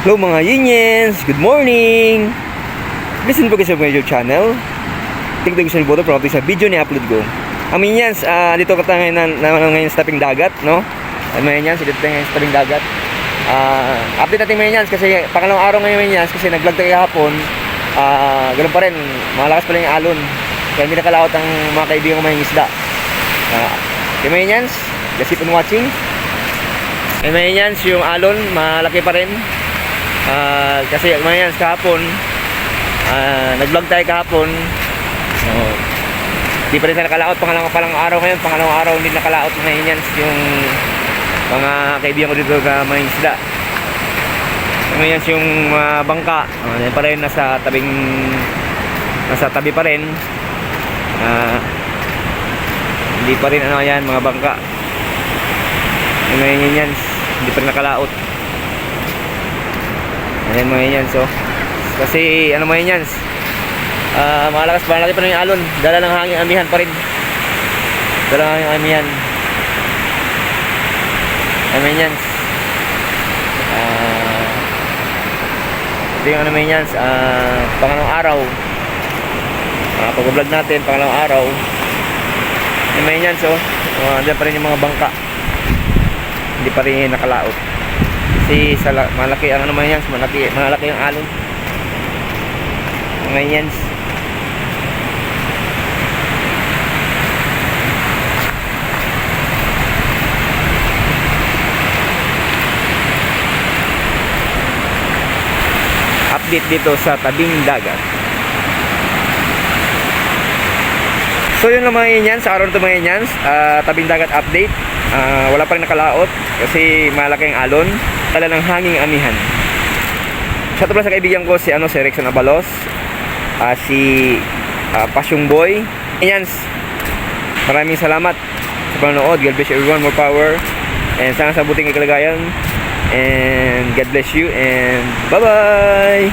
Hello mga Yiniens, good morning! Listen po kayo sa YouTube channel. Tignan ko sa boto para sa video ni upload ko. Ang Yiniens, dito ka tayo ngayon sa tabing dagat, no? Ang mga Yiniens, dito tayo ngayon sa tabing dagat. Update natin mga Yiniens kasi pangalawang araw ngayon mga Yiniens kasi nag-vlog tayo kahapon. Ganun pa rin, malakas pa rin yung alon. Kaya hindi nakalaot ang mga kaibigan ko mga isda. Okay mga Yiniens, just keep on watching. And mga Yiniens, yung alon, malaki pa rin. Kasi mga Yiniens, kahapon nag-vlog tayo kahapon, hindi pa rin tayo nakalaot. Pangalawang araw ngayon, pangalawang araw hindi nakalaot mga Yiniens yung mga kaibigan ko dito sa mga isda. Mga Yiniens, yung bangka yan pa rin, nasa tabi pa rin. Hindi pa rin yan mga bangka. Yung mga Yiniens, hindi pa rin nakalaot. Ayan mga Yiniens, kasi ano mga Yiniens, malaki pa rin yung alon. Dala ng hangin, amihan pa rin. Dala ng hangin, amihan. Ayan mga Yiniens, ito yung ano mga Yiniens, pangalawang araw, pag-vlog natin, pangalawang araw. Ayan mga Yiniens, andyan pa rin yung mga bangka, hindi pa rin nakalaot. Kasi malaki ang ano mga Yiniens, malaki yung alon mga Yiniens. Update dito sa tabing dagat. So yun lang mga Yiniens, sa araw nito mga Yiniens, tabing dagat update. Wala pa rin nakalaot kasi malaki ang alon. Dala ng hanging amihan. Shoutout pala sa kaibigan ko si Rexon Abalos, si Pasyong Boy. Yiniens, maraming salamat sa panonood. God bless you everyone, more power, and sana sa buting kalagayan, and God bless you, and bye bye.